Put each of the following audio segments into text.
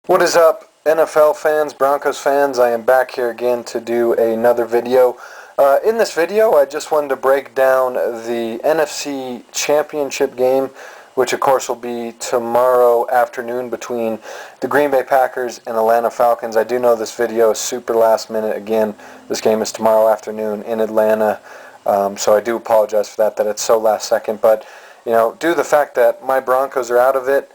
What is up, NFL fans, Broncos fans? I am back here again to do another video. In this video, I just wanted to break down the NFC Championship game, which of course will be tomorrow afternoon between the Green Bay Packers and Atlanta Falcons. I do know this video is super last minute. Again, this game is tomorrow afternoon in Atlanta, so I do apologize for that it's so last second. But, you know, due to the fact that my Broncos are out of it,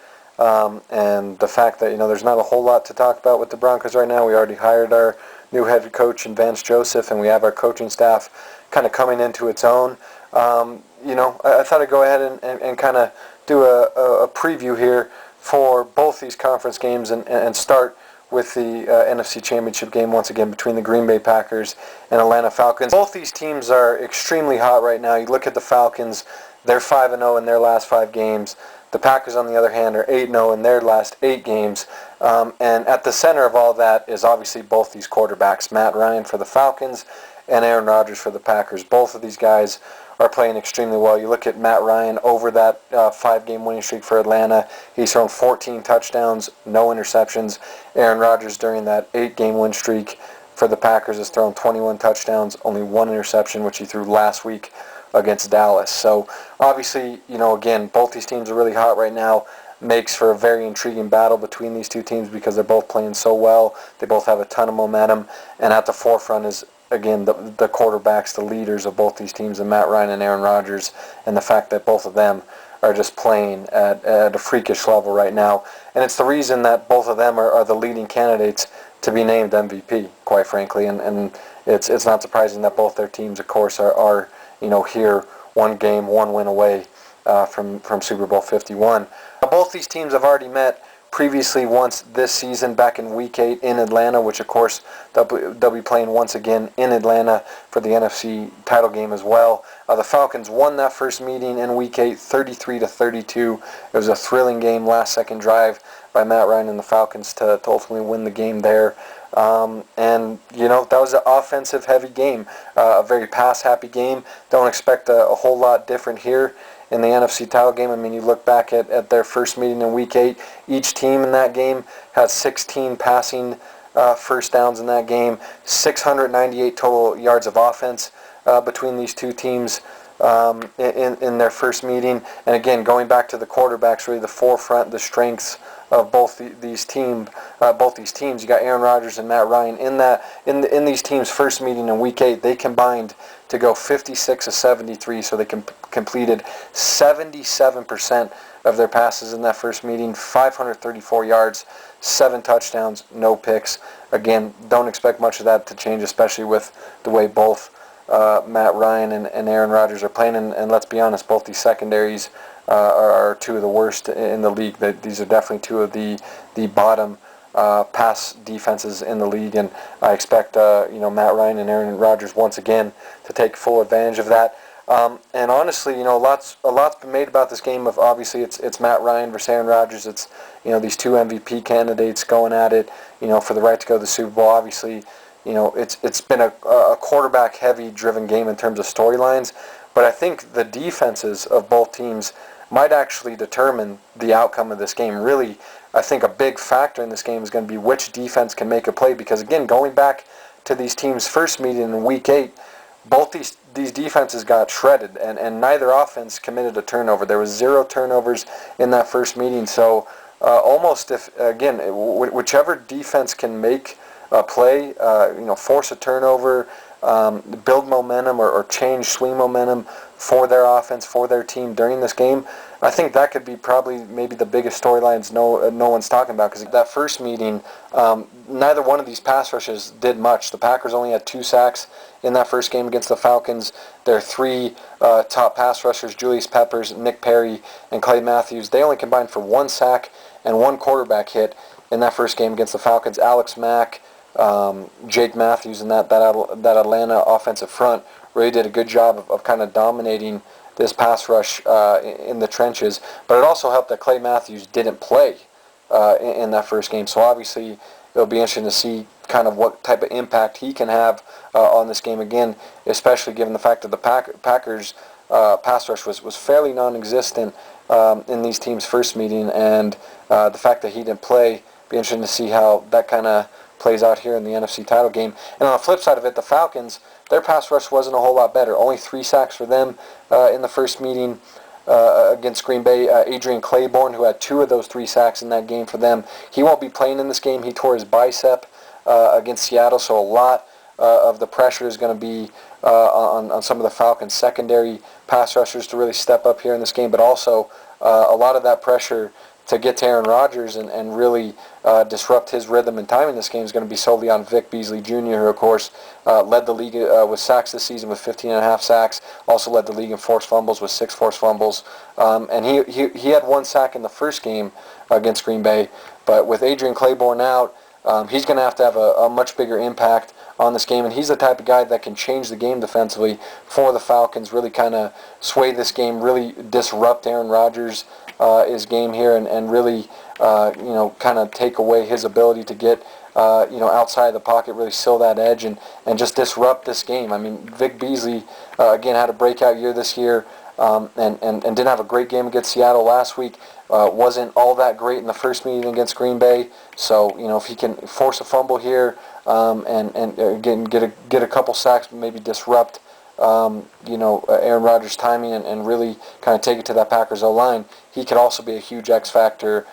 and the fact that, you know, there's not a whole lot to talk about with the Broncos right now. We already hired our new head coach in Vance Joseph, and we have our coaching staff kind of coming into its own. You know, I thought I'd go ahead and kind of do a preview here for both these conference games and start with the NFC Championship game once again between the Green Bay Packers and Atlanta Falcons. Both these teams are extremely hot right now. You look at the Falcons, they're 5-0 in their last 5 games. The Packers, on the other hand, are 8-0 in their last 8 games. And at the center of all that is obviously both these quarterbacks, Matt Ryan for the Falcons and Aaron Rodgers for the Packers. Both of these guys are playing extremely well. You look at Matt Ryan over that 5-game winning streak for Atlanta. He's thrown 14 touchdowns, no interceptions. Aaron Rodgers during that 8-game win streak for the Packers has thrown 21 touchdowns, only 1 interception, which he threw last week against Dallas. So obviously, you know, again, both these teams are really hot right now. Makes for a very intriguing battle between these two teams because they're both playing so well. They both have a ton of momentum, and at the forefront is, again, the quarterbacks, the leaders of both these teams, and Matt Ryan and Aaron Rodgers, and the fact that both of them are just playing at a freakish level right now. And it's the reason that both of them are the leading candidates to be named MVP, quite frankly. And it's not surprising that both their teams, of course, are you know, here 1 game, 1 win away from Super Bowl 51. Both these teams have already met previously once this season back in Week 8 in Atlanta, which of course they'll be playing once again in Atlanta for the NFC title game as well. The Falcons won that first meeting in Week 8, 33-32. It was a thrilling game, last-second drive by Matt Ryan and the Falcons to ultimately win the game there. And, you know, that was an offensive-heavy game, a very pass-happy game. Don't expect a whole lot different here in the NFC title game. I mean, you look back at their first meeting in Week 8, each team in that game had 16 passing first downs in that game, 698 total yards of offense between these two teams in their first meeting. And again, going back to the quarterbacks, really the forefront, the strengths of both these teams. You got Aaron Rodgers and Matt Ryan in these teams' first meeting in Week 8. They combined to go 56 of 73, so they completed 77% of their passes in that first meeting, 534 yards, 7 touchdowns, no picks. Again, don't expect much of that to change, especially with the way both Matt Ryan and Aaron Rodgers are playing. And let's be honest, both these secondaries are 2 of the worst in the league. These are definitely 2 of the bottom pass defenses in the league, and I expect you know, Matt Ryan and Aaron Rodgers once again to take full advantage of that. And honestly, you know, a lot's been made about this game. Of obviously it's Matt Ryan versus Aaron Rodgers. It's, you know, these 2 MVP candidates going at it, you know, for the right to go to the Super Bowl. Obviously, you know, it's been a quarterback-heavy driven game in terms of storylines, but I think the defenses of both teams might actually determine the outcome of this game. Really, I think a big factor in this game is going to be which defense can make a play, because again, going back to these teams' first meeting in Week 8, both these defenses got shredded, and neither offense committed a turnover. There was 0 turnovers in that first meeting, so almost if, again, whichever defense can make a play, you know, force a turnover, build momentum or change swing momentum for their offense, for their team during this game, I think that could be probably maybe the biggest storylines no one's talking about, because that first meeting, neither one of these pass rushes did much. The Packers only had 2 sacks in that first game against the Falcons. Their 3 top pass rushers, Julius Peppers, Nick Perry, and Clay Matthews, they only combined for 1 sack and 1 quarterback hit in that first game against the Falcons. Alex Mack, Jake Matthews, and that Atlanta offensive front really did a good job of kind of dominating this pass rush in the trenches. But it also helped that Clay Matthews didn't play in that first game. So obviously it'll be interesting to see kind of what type of impact he can have on this game again, especially given the fact that the Packers pass rush was fairly non-existent in these teams' first meeting, and the fact that he didn't play Be interesting to see how that kind of plays out here in the NFC title game. And on the flip side of it, the Falcons, their pass rush wasn't a whole lot better. Only 3 sacks for them in the first meeting against Green Bay. Adrian Claiborne, who had 2 of those 3 sacks in that game for them, he won't be playing in this game. He tore his bicep against Seattle, so a lot of the pressure is going to be on some of the Falcons' secondary pass rushers to really step up here in this game, but also a lot of that pressure to get to Aaron Rodgers and really disrupt his rhythm and timing this game is going to be solely on Vic Beasley Jr., who, of course, led the league with sacks this season with 15.5 sacks, also led the league in forced fumbles with 6 forced fumbles. And he had 1 sack in the first game against Green Bay, but with Adrian Claiborne out, he's going to have a much bigger impact on this game, and he's the type of guy that can change the game defensively for the Falcons, really kind of sway this game, really disrupt Aaron Rodgers' his game here, and really kind of take away his ability to get outside the pocket, really seal that edge, and just disrupt this game. I mean, Vic Beasley again had a breakout year this year, and didn't have a great game against Seattle last week. Wasn't all that great in the first meeting against Green Bay. So if he can force a fumble here and again get a couple sacks, maybe disrupt Aaron Rodgers' timing and really kind of take it to that Packers O-line, he could also be a huge X factor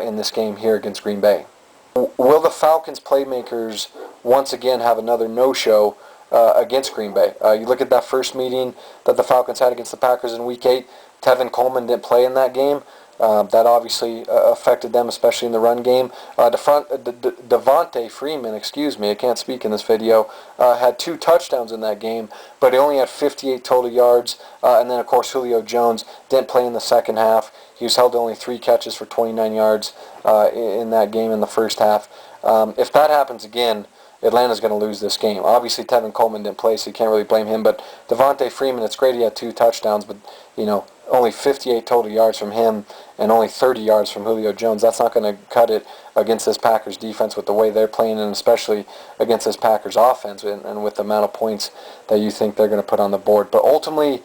in this game here against Green Bay. Will the Falcons playmakers once again have another no-show against Green Bay? You look at that first meeting that the Falcons had against the Packers in Week 8. Tevin Coleman didn't play in that game. That obviously affected them, especially in the run game. Devontae Freeman, I can't speak in this video, had 2 touchdowns in that game, but he only had 58 total yards. And then, of course, Julio Jones didn't play in the second half. He was held to only 3 catches for 29 yards in that game in the first half. If that happens again, Atlanta's going to lose this game. Obviously, Tevin Coleman didn't play, so you can't really blame him. But Devontae Freeman, it's great he had 2 touchdowns, but only 58 total yards from him and only 30 yards from Julio Jones. That's not going to cut it against this Packers defense with the way they're playing, and especially against this Packers offense and with the amount of points that you think they're going to put on the board. But ultimately,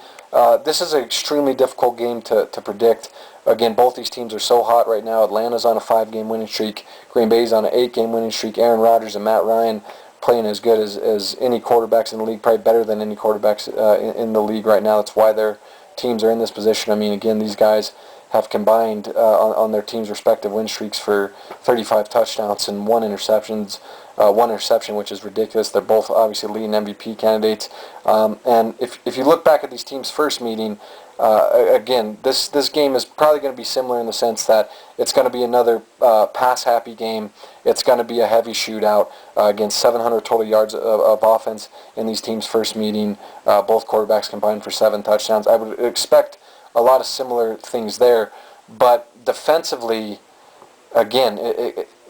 this is an extremely difficult game to predict. Again, both these teams are so hot right now. Atlanta's on a 5-game winning streak. Green Bay's on an 8-game winning streak. Aaron Rodgers and Matt Ryan playing as good as any quarterbacks in the league, probably better than any quarterbacks in the league right now. That's why their teams are in this position. I mean, again, these guys have combined on their team's respective win streaks for 35 touchdowns and 1 interception, which is ridiculous. They're both obviously leading MVP candidates. And if you look back at these teams' first meeting, again, this game is probably going to be similar in the sense that it's going to be another pass-happy game. It's going to be a heavy shootout against 700 total yards of offense in these teams' first meeting. Both quarterbacks combined for 7 touchdowns. I would expect a lot of similar things there. But defensively, again,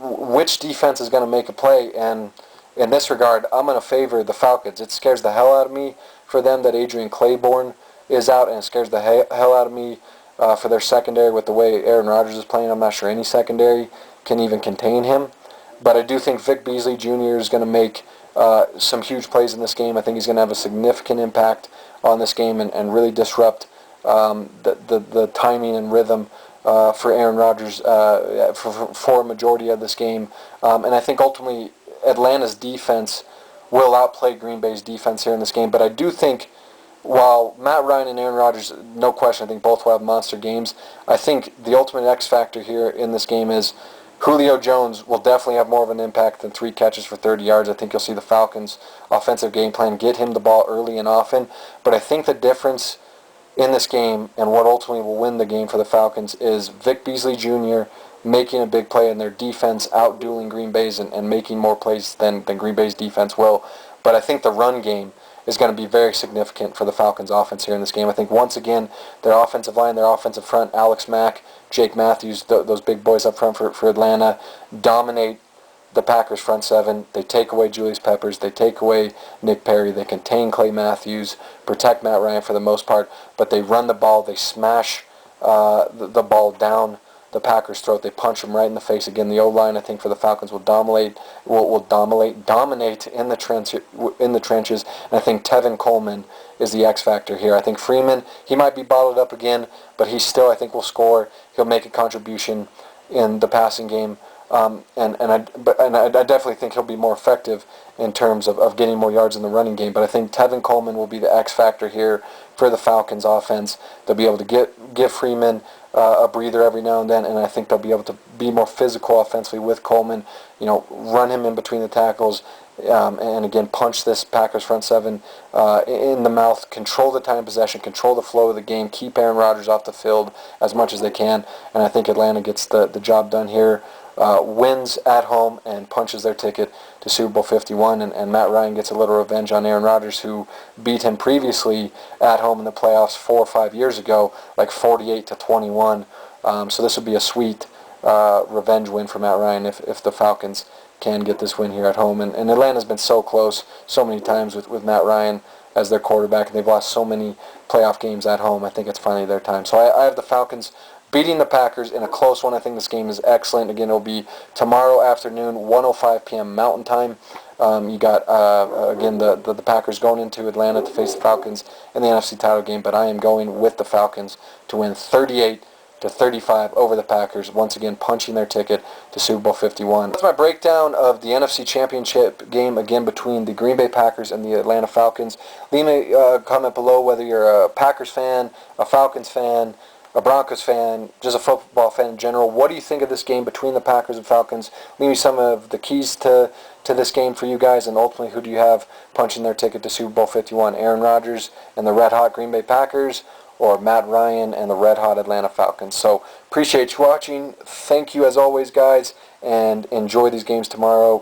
which defense is going to make a play? And in this regard, I'm going to favor the Falcons. It scares the hell out of me for them that Adrian Claiborne is out, and it scares the hell out of me for their secondary with the way Aaron Rodgers is playing. I'm not sure any secondary can even contain him. But I do think Vic Beasley Jr. is going to make some huge plays in this game. I think he's going to have a significant impact on this game and really disrupt the timing and rhythm for Aaron Rodgers for a majority of this game. And I think ultimately Atlanta's defense will outplay Green Bay's defense here in this game. But I do think while Matt Ryan and Aaron Rodgers, no question, I think both will have monster games, I think the ultimate X factor here in this game is Julio Jones will definitely have more of an impact than 3 catches for 30 yards. I think you'll see the Falcons' offensive game plan get him the ball early and often. But I think the difference in this game and what ultimately will win the game for the Falcons is Vic Beasley Jr. making a big play and their defense outdueling Green Bay's and making more plays than Green Bay's defense will. But I think the run game is going to be very significant for the Falcons' offense here in this game. I think once again, their offensive line, their offensive front, Alex Mack, Jake Matthews, those big boys up front for Atlanta, dominate the Packers' front 7. They take away Julius Peppers. They take away Nick Perry. They contain Clay Matthews, protect Matt Ryan for the most part, but they run the ball. They smash the ball down the Packers' throat. They punch them right in the face. Again, the O-line, I think, for the Falcons will dominate in the trenches. And I think Tevin Coleman is the X factor here. I think Freeman, he might be bottled up again, but he still, I think, will score. He'll make a contribution in the passing game. I definitely think he'll be more effective in terms of getting more yards in the running game. But I think Tevin Coleman will be the X factor here for the Falcons offense. They'll be able to give Freeman a breather every now and then, and I think they'll be able to be more physical offensively with Coleman. Run him in between the tackles, and again punch this Packers front seven in the mouth. Control the time of possession, control the flow of the game, keep Aaron Rodgers off the field as much as they can, and I think Atlanta gets the job done here. Wins at home and punches their ticket to Super Bowl 51, and Matt Ryan gets a little revenge on Aaron Rodgers, who beat him previously at home in the playoffs 4 or 5 years ago, like 48-21. So this would be a sweet revenge win for Matt Ryan if the Falcons can get this win here at home. And Atlanta's been so close so many times with Matt Ryan as their quarterback, and they've lost so many playoff games at home. I think it's finally their time. So I have the Falcons beating the Packers in a close one. I think this game is excellent. Again, it'll be tomorrow afternoon, 1:05 p.m. Mountain Time. You got, again, the Packers going into Atlanta to face the Falcons in the NFC title game, but I am going with the Falcons to win 38-35 over the Packers, once again punching their ticket to Super Bowl 51. That's my breakdown of the NFC Championship game, again, between the Green Bay Packers and the Atlanta Falcons. Leave me a comment below whether you're a Packers fan, a Falcons fan, a Broncos fan, just a football fan in general. What do you think of this game between the Packers and Falcons? Leave me some of the keys to this game for you guys, and ultimately, who do you have punching their ticket to Super Bowl 51? Aaron Rodgers and the red-hot Green Bay Packers, or Matt Ryan and the red-hot Atlanta Falcons? So, appreciate you watching. Thank you as always, guys, and enjoy these games tomorrow.